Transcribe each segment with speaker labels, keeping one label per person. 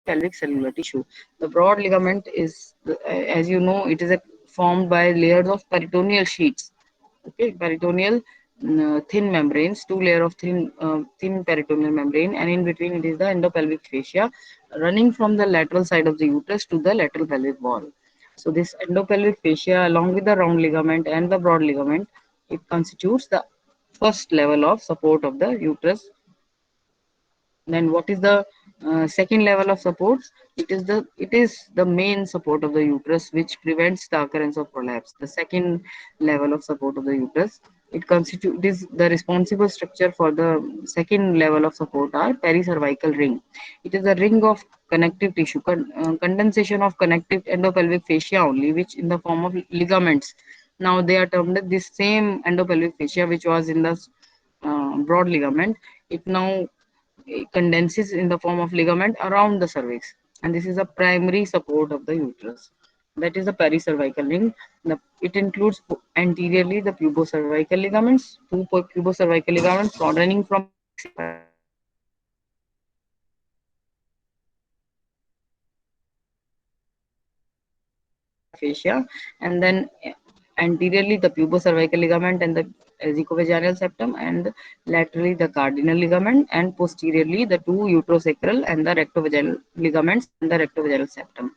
Speaker 1: pelvic cellular tissue. The broad ligament is, as you know, it is formed by layers of peritoneal sheets. Okay, peritoneal thin membranes, two layer of thin peritoneal membrane, and in between it is the endopelvic fascia running from the lateral side of the uterus to the lateral pelvic wall. So this endopelvic fascia, along with the round ligament and the broad ligament, it constitutes the first level of support of the uterus. Then what is the second level of support? It is the main support of the uterus which prevents the occurrence of prolapse. The second level of support of the uterus, it is the responsible structure for the second level of support are pericervical ring. It is a ring of connective tissue, condensation of connective endopelvic fascia only, which in the form of ligaments. Now they are termed as this same endopelvic fascia which was in the broad ligament. It now condenses in the form of ligament around the cervix, and this is a primary support of the uterus. That is the pericervical ring. It includes anteriorly the pubocervical ligaments, two pubocervical ligaments running from pelvic fascia, and then anteriorly the pubocervical ligament and the esicovaginal septum, and laterally the cardinal ligament, and posteriorly the two uterosacral and the rectovaginal ligaments and the rectovaginal septum.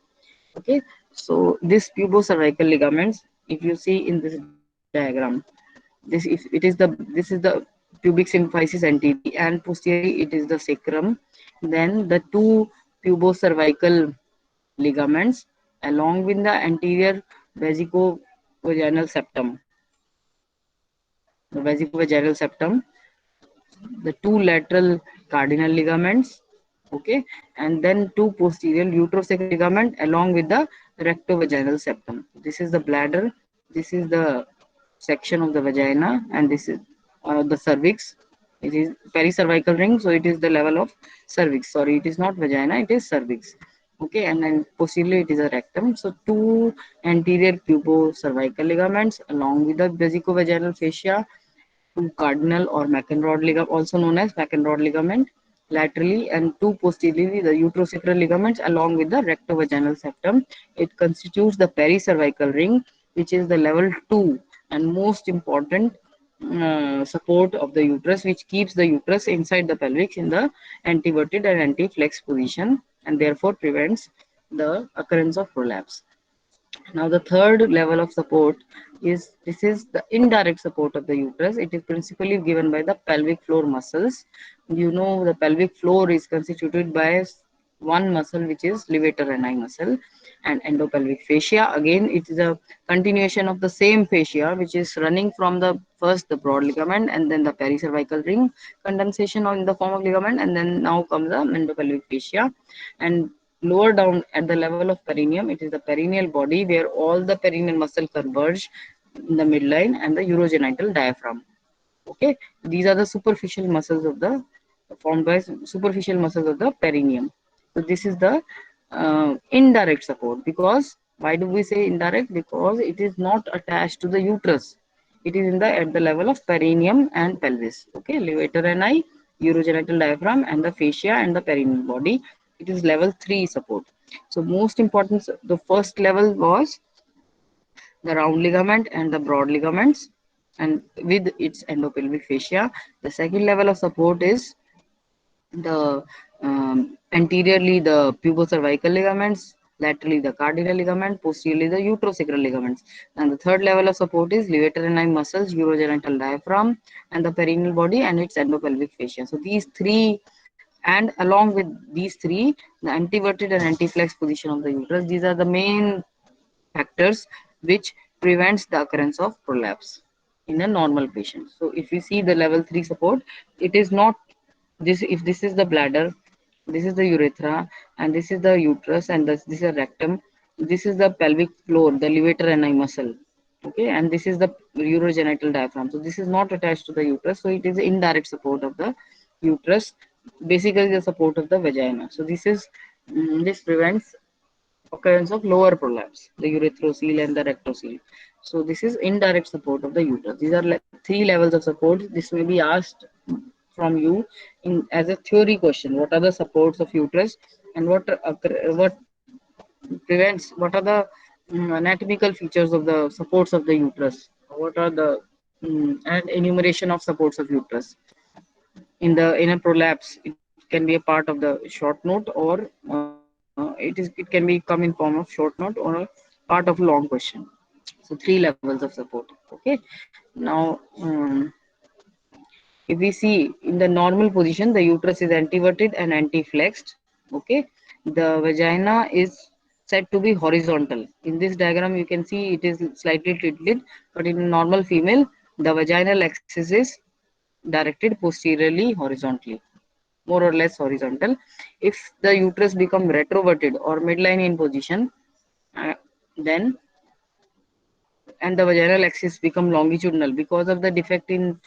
Speaker 1: Okay, so this pubocervical ligaments, if you see in this diagram, this is the pubic symphysis anteriorly, and posteriorly it is the sacrum. Then the two pubocervical ligaments along with the anterior vesicovaginal septum, the vesicovaginal septum, the two lateral cardinal ligaments, okay, and then two posterior uterosacral ligament along with the rectovaginal septum. This is the bladder, this is the section of the vagina, and this is the cervix. It is pericervical ring, so it is the level of cervix. Sorry, it is not vagina, it is cervix. Okay, and then posteriorly it is a rectum. So two anterior pubocervical ligaments along with the vesicovaginal fascia, two cardinal or McEnroe ligament, also known as McEnroe ligament, laterally, and two posteriorly, the uterosacral ligaments along with the rectovaginal septum. It constitutes the pericervical ring, which is the level 2 and most important support of the uterus, which keeps the uterus inside the pelvis in the anteverted and anti-flex position, and therefore prevents the occurrence of prolapse. Now the third level of support is, this is the indirect support of the uterus. It is principally given by the pelvic floor muscles. You know, the pelvic floor is constituted by one muscle which is levator ani muscle, and endopelvic fascia. Again, it is a continuation of the same fascia which is running from the first the broad ligament and then the pericervical ring condensation in the form of ligament, and then now comes the endopelvic fascia. And lower down at the level of perineum, it is the perineal body where all the perineal muscle converge in the midline and the urogenital diaphragm. Okay, these are the superficial muscles of the formed by superficial muscles of the perineum. So this is the indirect support. Because why do we say indirect? Because it is not attached to the uterus. It is in the at the level of perineum and pelvis. Okay, levator ani, urogenital diaphragm, and the fascia and the perineal body. It is level 3 support. So most important, the first level was the round ligament and the broad ligaments, and with its endopelvic fascia. The second level of support is the anteriorly the pubocervical ligaments, laterally the cardinal ligament, posteriorly the uterosacral ligaments. And the third level of support is levator ani muscles, urogenital diaphragm, and the perineal body and its endopelvic fascia. So these three, and along with these three, the anteverted and anti-flex position of the uterus, these are the main factors which prevents the occurrence of prolapse in a normal patient. So if you see the level 3 support, it is not this. If this is the bladder, this is the urethra, and this is the uterus, and this is the rectum, this is the pelvic floor, the levator ani muscle, okay, and this is the urogenital diaphragm. So this is not attached to the uterus, so it is the indirect support of the uterus, basically the support of the vagina. So this prevents occurrence of lower prolapse, the urethrocoele and the rectocoele. So this is indirect support of the uterus. These are like three levels of support. This may be asked from you in as a theory question. What are the supports of uterus? And what prevents? What are the anatomical features of the supports of the uterus? What are the and enumeration of supports of uterus? In a prolapse, it can be a part of the short note, or it can be come in form of short note or a part of long question. So three levels of support. Okay. Now, if we see in the normal position, the uterus is anteverted and anti-flexed. Okay, the vagina is said to be horizontal. In this diagram, you can see it is slightly tilted, but in a normal female, the vaginal axis is directed posteriorly horizontally, more or less horizontal. If the uterus become retroverted or midline in position, then and the vaginal axis become longitudinal because of the defect in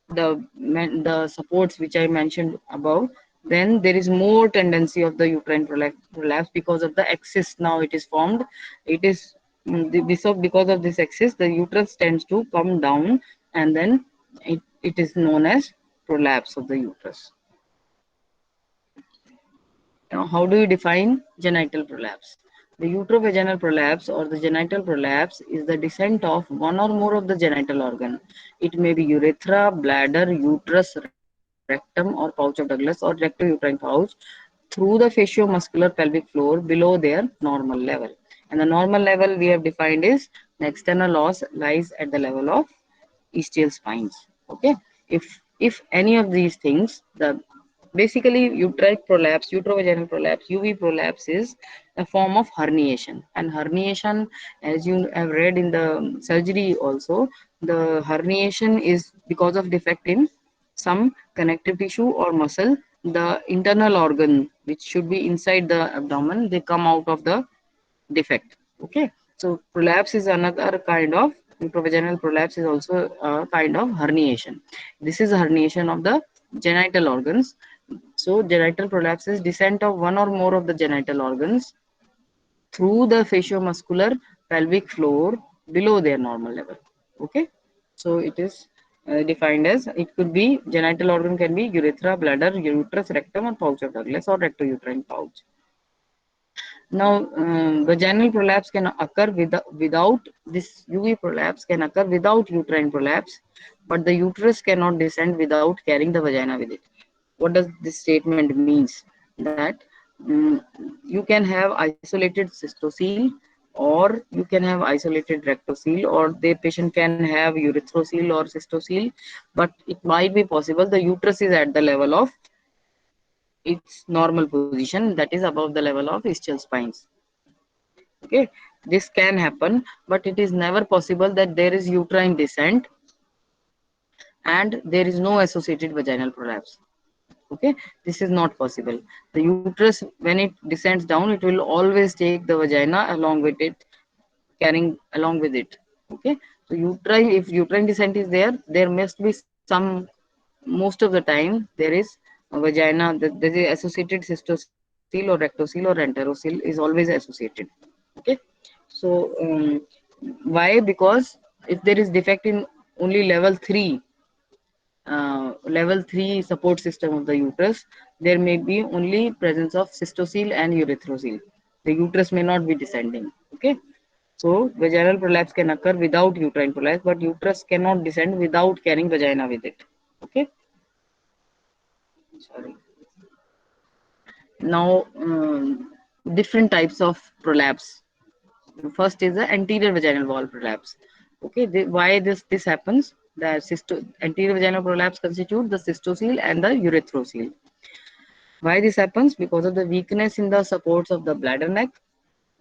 Speaker 1: the supports which I mentioned above, then there is more tendency of the uterine prolapse because of the axis. Now it is formed. It is this of because of this axis, the uterus tends to come down, and then it is known as prolapse of the uterus. Now, how do you define genital prolapse? The uterovaginal prolapse or the genital prolapse is the descent of one or more of the genital organ. It may be urethra, bladder, uterus, rectum, or pouch of Douglas, or rectouterine pouch through the fasciomuscular pelvic floor below their normal level. And the normal level we have defined is the external os lies at the level of ischial spines. Okay, if any of these things, the basically uterine prolapse, uterovaginal prolapse, UV prolapse is a form of herniation. And herniation, as you have read in the surgery also, the herniation is because of defect in some connective tissue or muscle. The internal organ which should be inside the abdomen, they come out of the defect. Okay, so prolapse is another kind of intravaginal prolapse, is also a kind of herniation. This is a herniation of the genital organs. So genital prolapse is descent of one or more of the genital organs through the fasciomuscular pelvic floor below their normal level. Okay, so it is defined as, it could be genital organ can be urethra, bladder, uterus, rectum, or pouch of Douglas, or rectouterine pouch. Now, vaginal prolapse can occur without this UV prolapse can occur without uterine prolapse, but the uterus cannot descend without carrying the vagina with it. What does this statement means? That you can have isolated cystocele, or you can have isolated rectocele, or the patient can have urethrocoele or cystocele, but it might be possible the uterus is at the level of its normal position, that is above the level of ischial spines. Okay, this can happen, but it is never possible that there is uterine descent and there is no associated vaginal prolapse. Okay, this is not possible. The uterus, when it descends down, it will always take the vagina along with it, carrying along with it. Okay, so uterine, if uterine descent is there, there must be some, most of the time there is a vagina, there is associated cystocele or rectocele or enterocele is always associated. Okay, so why? Because if there is defect in only level 3 support system of the uterus, there may be only presence of cystocele and urethrocoele. The uterus may not be descending. Okay, so vaginal prolapse can occur without uterine prolapse, but uterus cannot descend without carrying vagina with it. Okay, sorry. Now, different types of prolapse. First is the anterior vaginal wall prolapse. Okay, why this happens? The anterior vaginal prolapse constitute the cystocele and the urethrocoele. Why this happens? Because of the weakness in the supports of the bladder neck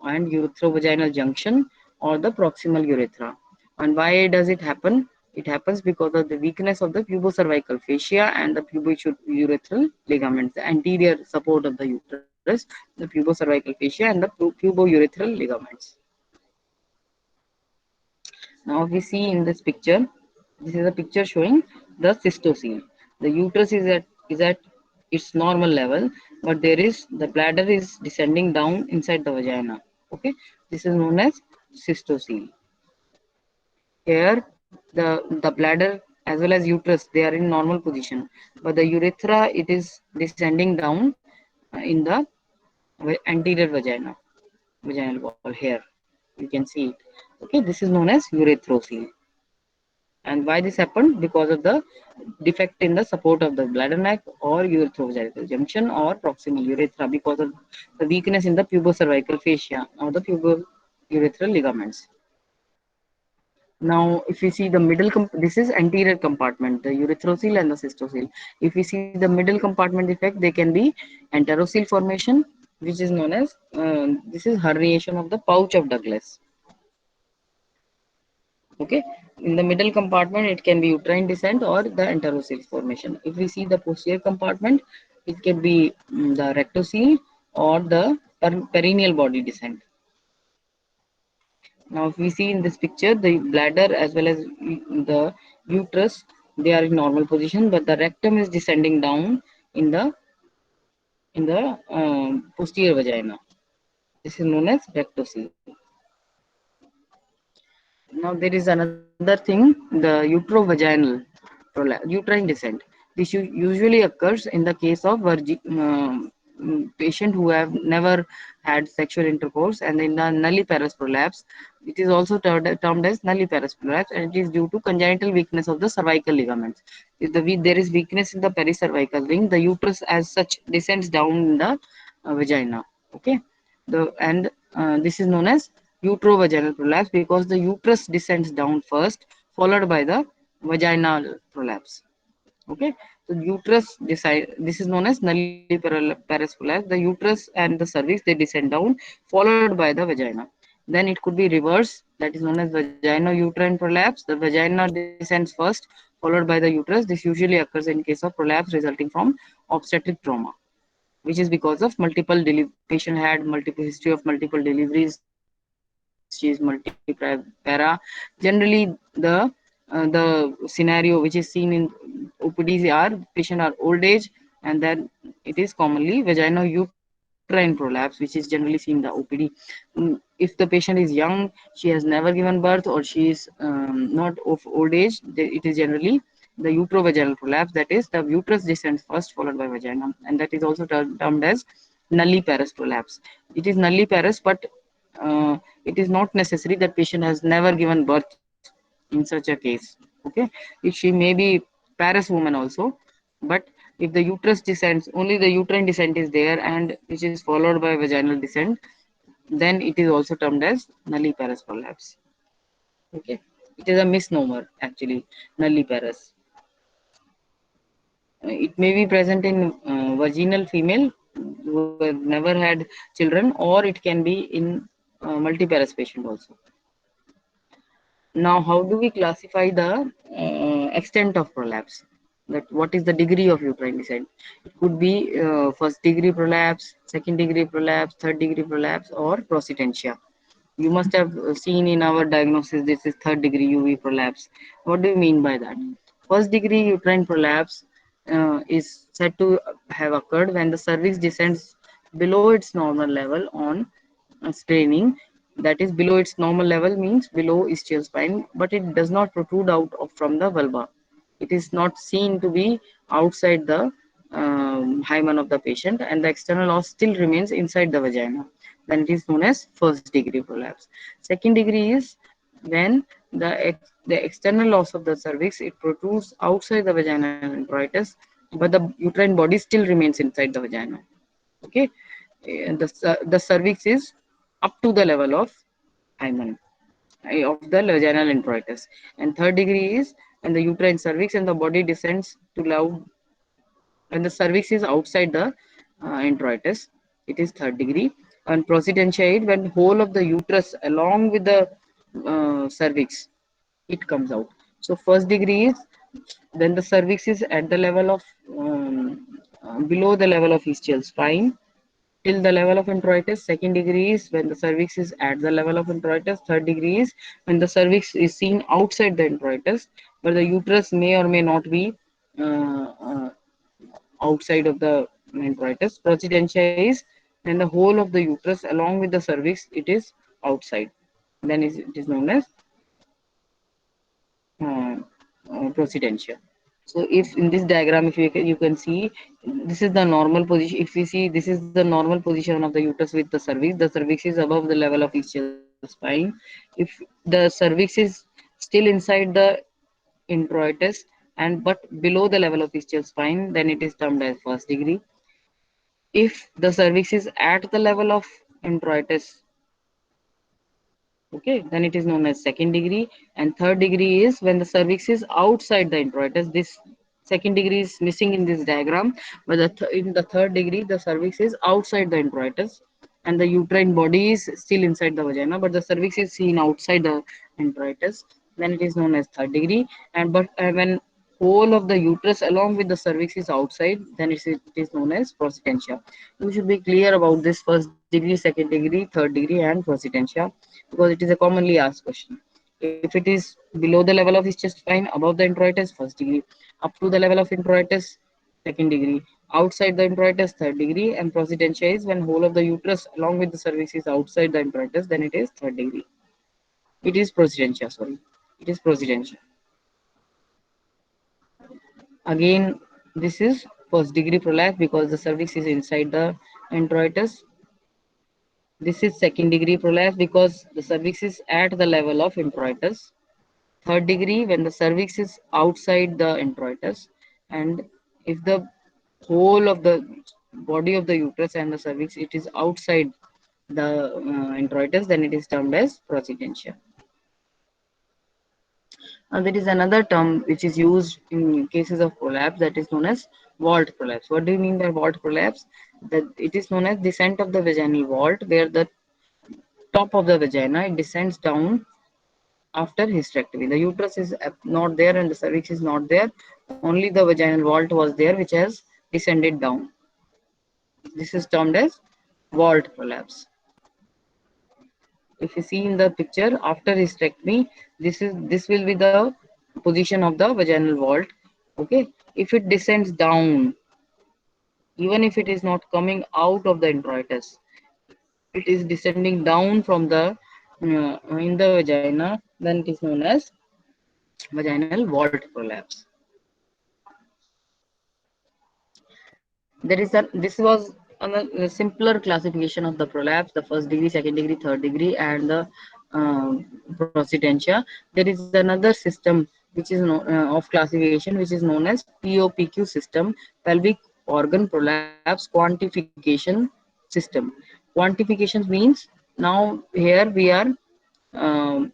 Speaker 1: and uretrovaginal junction or the proximal urethra. And why does it happen? It happens because of the weakness of the pubocervical fascia and the pubourethral ligaments, the anterior support of the uterus, the pubocervical fascia and the pubourethral ligaments. Now we see in this picture, this is a picture showing the cystocele. The uterus is at its normal level, but there is the bladder is descending down inside the vagina. Okay, this is known as cystocele. Here, the bladder as well as uterus, they are in normal position, but the urethra, it is descending down in the anterior vagina, vaginal wall here. You can see it. Okay, this is known as urethrocoel. And why this happened? Because of the defect in the support of the bladder neck or urethrovaginal junction or proximal urethra, because of the weakness in the pubocervical fascia or the pubourethral ligaments. Now, if we see the middle, this is anterior compartment, the urethrocoel and the cystocele. If we see the middle compartment defect, they can be enterocele formation, which is known as, this is herniation of the pouch of Douglas. Okay, in the middle compartment, it can be uterine descent or the enterocele formation. If we see the posterior compartment, it can be the rectocele or the perineal body descent. Now, if we see in this picture, the bladder as well as the uterus, they are in normal position, but the rectum is descending down in the posterior vagina. This is known as rectocele. Now there is another thing, the uterovaginal uterine descent. This usually occurs in the case of patient who have never had sexual intercourse, and in the nulliparous prolapse, it is also termed as nulliparous prolapse, and it is due to congenital weakness of the cervical ligaments. If there is weakness in the pericervical ring, the uterus as such descends down in the vagina. Okay, this is known as uterovaginal prolapse because the uterus descends down first, followed by the vaginal prolapse. Okay, so uterus decide, this is known as nulliparous prolapse. The uterus and the cervix, they descend down, followed by the vagina. Then it could be reverse, that is known as vagino-uterine prolapse. The vagina descends first, followed by the uterus. This usually occurs in case of prolapse resulting from obstetric trauma, which is because of multiple patient had multiple history of multiple deliveries. She is multi-para. Generally, the scenario which is seen in OPDs are patient are old age, and then it is commonly vagino-uterine prolapse, which is generally seen in the OPD. If the patient is young, she has never given birth, or she is not of old age, it is generally the uterovaginal prolapse. That is, the uterus descends first, followed by vagina, and that is also termed as nulliparous prolapse. It is nulliparous, but it is not necessary that patient has never given birth in such a case. Okay, if she may be parous woman also, but if the uterus descends, only the uterine descent is there, and which is followed by vaginal descent, then it is also termed as nulliparous prolapse. Okay, it is a misnomer actually, nulliparous. It may be present in vaginal female who have never had children, or it can be in multiparous patient also. Now, how do we classify the extent of prolapse? That what is the degree of uterine descent? It could be first degree prolapse, second degree prolapse, third degree prolapse, or prositentia. You must have seen in our diagnosis, this is third degree UV prolapse. What do you mean by that? First degree uterine prolapse is said to have occurred when the cervix descends below its normal level on straining. That is, below its normal level means below ischial spine, but it does not protrude out from the vulva. It is not seen to be outside the hymen of the patient, and the external os still remains inside the vagina. Then it is known as first degree prolapse. Second degree is when the external loss of the cervix, it protrudes outside the vaginal introitus, but the uterine body still remains inside the vagina. Okay, and the cervix is up to the level of hymen of the vaginal introitus. And third degree is when the uterine cervix and the body descends to loud, when the cervix is outside the introitus, it is third degree. And prositentia when whole of the uterus along with the cervix, it comes out. So first degree is when the cervix is at the level of below the level of ischial spine till the level of introitus. Second degree is when the cervix is at the level of introitus. Third degree is when the cervix is seen outside the introitus, but the uterus may or may not be outside of the introitus. Prositentia is when the whole of the uterus along with the cervix, it is outside. Then it is known as uh, prositentia. So if in this diagram, if you can see, this is the normal position. If we see, this is the normal position of the uterus with the cervix. The cervix is above the level of ischial spine. If the cervix is still inside the introitus and but below the level of ischial spine, then it is termed as first degree. If the cervix is at the level of introitus, okay, then it is known as second degree. And third degree is when the cervix is outside the introitus. This second degree is missing in this diagram, but in the third degree, the cervix is outside the introitus, and the uterine body is still inside the vagina, but the cervix is seen outside the introitus. Then it is known as third degree. And but when whole of the uterus along with the cervix is outside, then it is known as prosidentia. You should be clear about this: first degree, second degree, third degree, and prosidentia, because it is a commonly asked question. If it is below the level of ischial spine, above the introitus, first degree; up to the level of introitus, second degree; outside the introitus, third degree; and prosidentia is when whole of the uterus along with the cervix is outside the introitus, then it is third degree. It is prosidentia, sorry. It is prosidentia. Again, this is first degree prolapse because the cervix is inside the introitus. This is second degree prolapse because the cervix is at the level of introitus. Third degree when the cervix is outside the introitus. And if the whole of the body of the uterus and the cervix it is outside the introitus, then it is termed as procedentia. There is another term which is used in cases of prolapse, that is known as vault prolapse. What do you mean by vault prolapse? That it is known as descent of the vaginal vault, where the top of the vagina it descends down after hysterectomy. The uterus is not there and the cervix is not there. Only the vaginal vault was there, which has descended down. This is termed as vault prolapse. If you see in the picture after hysterectomy, this will be the position of the vaginal vault. Okay, if it descends down, even if it is not coming out of the introitus, it is descending down from the in the vagina, then it is known as vaginal vault prolapse. This was a simpler classification of the prolapse: the first degree, second degree, third degree, and the procedentia. There is another system which is of classification, which is known as POPQ system, pelvic organ prolapse quantification system. Quantification means now here um,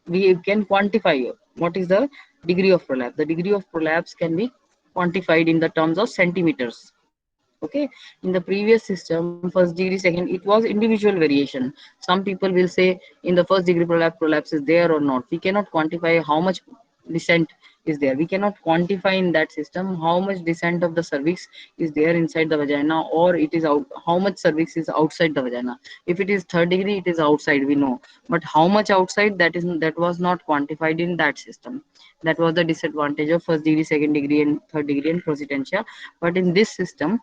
Speaker 1: we can quantify what is the degree of prolapse. The degree of prolapse can be quantified in the terms of centimeters. Okay, in the previous system, first degree, second, it was individual variation. Some people will say in the first degree prolapse is there or not. We cannot quantify how much descent is there. We cannot quantify in that system how much descent of the cervix is there inside the vagina, or it is out, how much cervix is outside the vagina. If it is third degree, it is outside, we know, but how much outside, that was not quantified in that system. That was the disadvantage of first degree, second degree, and third degree and procedentia. But in this system,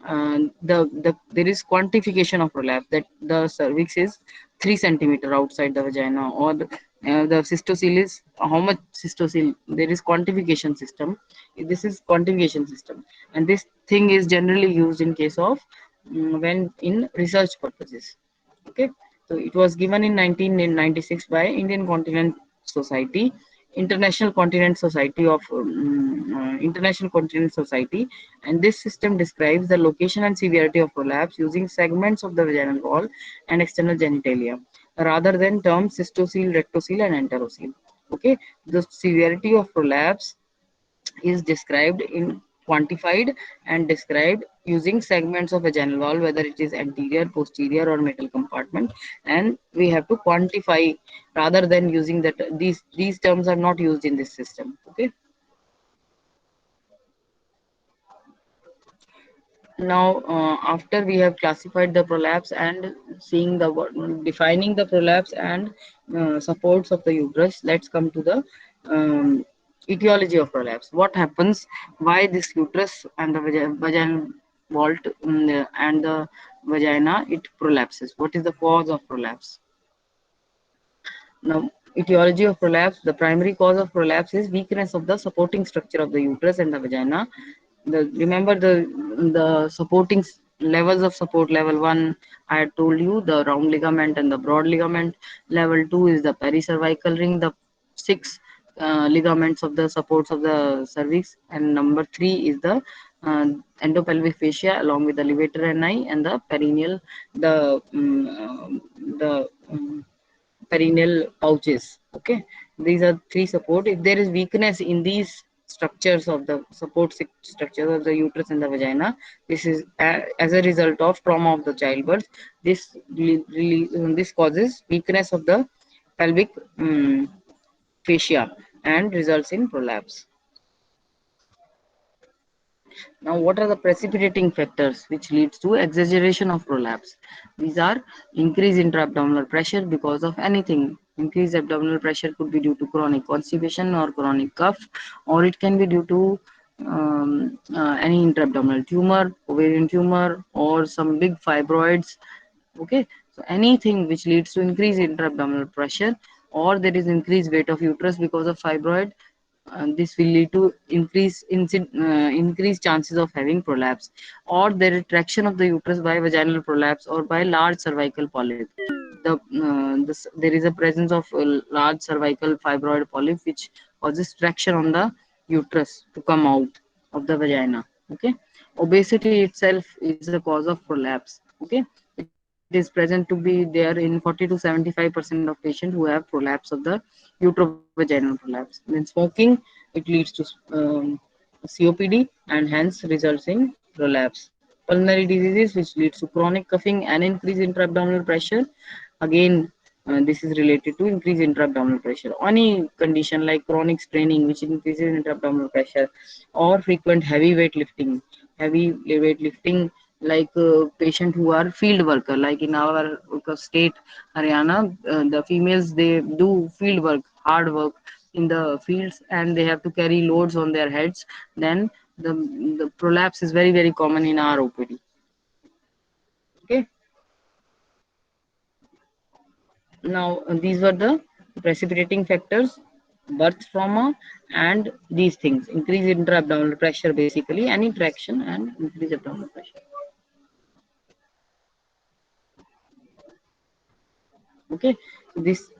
Speaker 1: there is quantification of prolapse, that the cervix is 3 centimeter outside the vagina, or the cystocele is how much cystocele. There is quantification system. This is quantification system, and this thing is generally used in case of when in research purposes. Okay, so it was given in 1996 by Indian Continent Society, International Continent Society, and this system describes the location and severity of prolapse using segments of the vaginal wall and external genitalia, rather than terms cystocele, rectocele, and enterocele. Okay, the severity of prolapse is described in quantified and described using segments of vaginal wall, whether it is anterior, posterior, or middle compartment, and we have to quantify rather than using that. These terms are not used in this system. Okay, now after we have classified the prolapse and seeing the defining the prolapse and supports of the uterus, let's come to the etiology of prolapse. What happens, why this uterus and the vaginal vault and the vagina it prolapses? What is the cause of prolapse? Now Etiology of prolapse. The primary cause of prolapse is weakness of the supporting structure of the uterus and the vagina. Remember the supporting levels of support. Level 1, I had told you, the round ligament and the broad ligament. Level 2 is the pericervical ring, the six ligaments of the supports of the cervix. And number 3 is the uh, endopelvic fascia along with the levator ani and the perineal, the the perineal pouches. Okay, these are three support. If there is weakness in these structures of the structures of the uterus and the vagina, this is as a result of trauma of the childbirth. This causes weakness of the pelvic fascia and results in prolapse. Now, what are the precipitating factors which leads to exaggeration of prolapse? These are increase intra-abdominal pressure because of anything. Increased abdominal pressure could be due to chronic constipation or chronic cough, or it can be due to any intra-abdominal tumor, ovarian tumor, or some big fibroids. Okay, so anything which leads to increased intra-abdominal pressure, or there is increased weight of uterus because of fibroid, this will lead to increased chances of having prolapse, or the retraction of the uterus by vaginal prolapse or by large cervical polyp. There is a presence of a large cervical fibroid polyp which causes traction on the uterus to come out of the vagina. Okay, obesity itself is a cause of prolapse. Okay, it is present to be there in 40 to 75% of patients who have prolapse of the uterovaginal prolapse. Then smoking, it leads to COPD and hence results in prolapse. Pulmonary diseases which leads to chronic coughing and increase intra-abdominal pressure. Again, this is related to increase intra-abdominal pressure. Any condition like chronic straining which increases intra-abdominal pressure, or frequent heavy weight lifting, like patient who are field worker, like in our state Haryana, the females, they do field work, hard work in the fields, and they have to carry loads on their heads. Then the prolapse is very common in our OPD. Okay, now these were the precipitating factors: birth trauma and these things, increase intra-abdominal pressure, basically any traction and increase abdominal pressure. Okay, so this,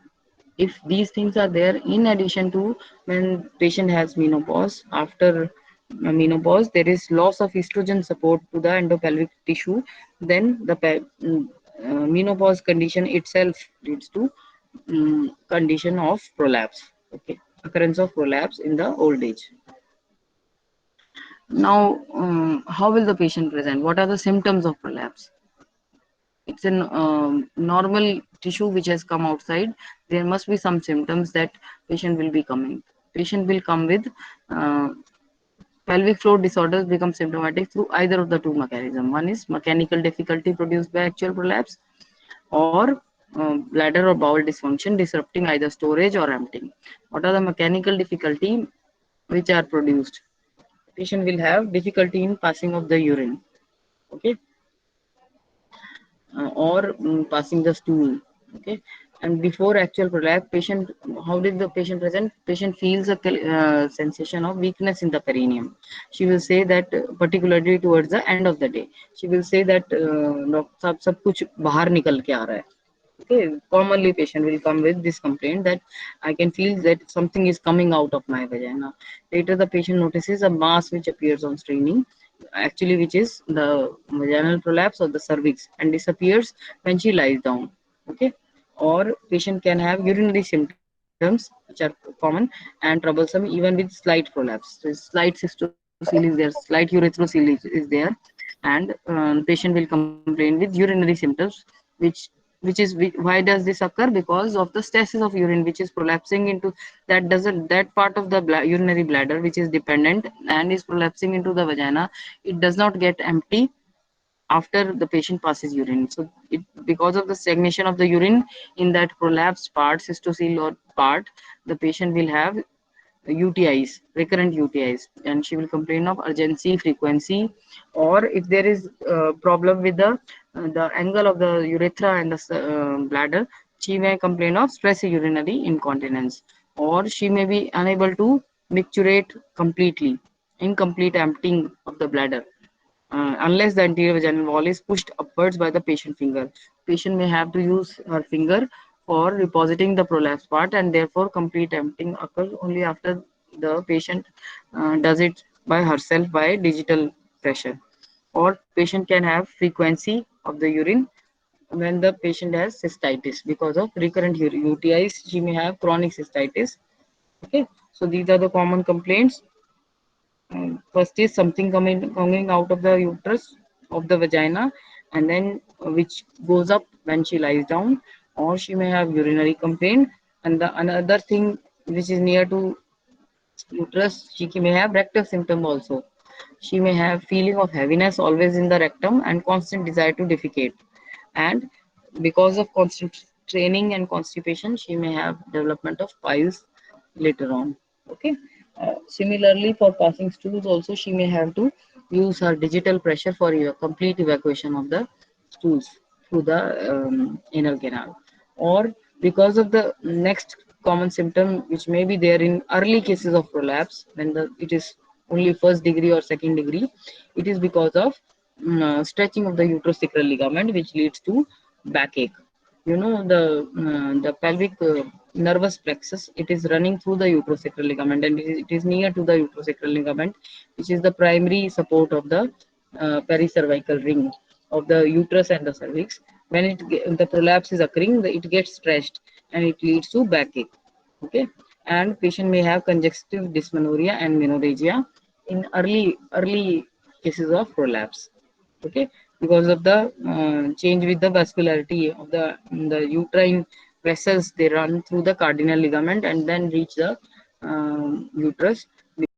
Speaker 1: if these things are there in addition to when patient has menopause, after menopause there is loss of estrogen support to the endopelvic tissue, then the menopause condition itself leads to condition of prolapse. Okay, occurrence of prolapse in the old age. Now, how will the patient present? What are the symptoms of prolapse? It's an normal tissue which has come outside. There must be some symptoms that patient will be coming. Patient will come with uh, pelvic floor disorders become symptomatic through either of the two mechanisms. One is mechanical difficulty produced by actual prolapse, or bladder or bowel dysfunction disrupting either storage or emptying. What are the mechanical difficulty which are produced? Patient will have difficulty in passing of the urine. Okay, or passing the stool. Okay, and before actual prolapse, patient, how did the patient present? Patient feels a sensation of weakness in the perineum. She will say that particularly towards the end of the day, she will say that doctor साहब सब कुछ बाहर निकल के आ रहा है. Okay, commonly patient will come with this complaint that I can feel that something is coming out of my vagina. Later the patient notices a mass which appears on staining, actually which is the vaginal prolapse of the cervix, and disappears when she lies down. Okay, or patient can have urinary symptoms which are common and troublesome even with slight prolapse. So slight cystocele is there, slight urethrocoele is there, and patient will complain with urinary symptoms, which why does this occur? Because of the stasis of urine which is prolapsing into that part of the urinary bladder which is dependent and is prolapsing into the vagina. It does not get empty after the patient passes urine. So because of the stagnation of the urine in that prolapsed part, cystocele or part, the patient will have UTIs, recurrent UTIs, and she will complain of urgency, frequency, or if there is a problem with the angle of the urethra and the bladder, She may complain of stress urinary incontinence, or she may be unable to micturate completely, incomplete emptying of the bladder, unless the anterior vaginal wall is pushed upwards by the patient finger. Patient may have to use her finger for repositing the prolapse part, and therefore complete emptying occurs only after the patient does it by herself by digital pressure. Or patient can have frequency of the urine when the patient has cystitis because of recurrent UTIs. She may have chronic cystitis. Okay, so these are the common complaints. First is something coming out of the uterus of the vagina, and then which goes up when she lies down, or she may have urinary complaint. And the another thing which is near to uterus, she may have rectal symptom also. She may have feeling of heaviness always in the rectum and constant desire to defecate. And because of constant training and constipation, she may have development of piles later on. Okay. Similarly, for passing stools, also she may have to use her digital pressure for complete evacuation of the stools through the anal canal. Or because of the next common symptom, which may be there in early cases of prolapse, when it is only first degree or second degree, it is because of stretching of the uterosacral ligament, which leads to backache. You know, the pelvic nervous plexus, it is running through the uterosacral ligament, and it is near to the uterosacral ligament, which is the primary support of the pericervical ring of the uterus and the cervix. When the prolapse is occurring, it gets stretched and it leads to backache. Okay. And patient may have congestive dysmenorrhea and menorrhagia in early cases of prolapse. Okay, because of the change with the vascularity of the uterine vessels, they run through the cardinal ligament and then reach the uterus.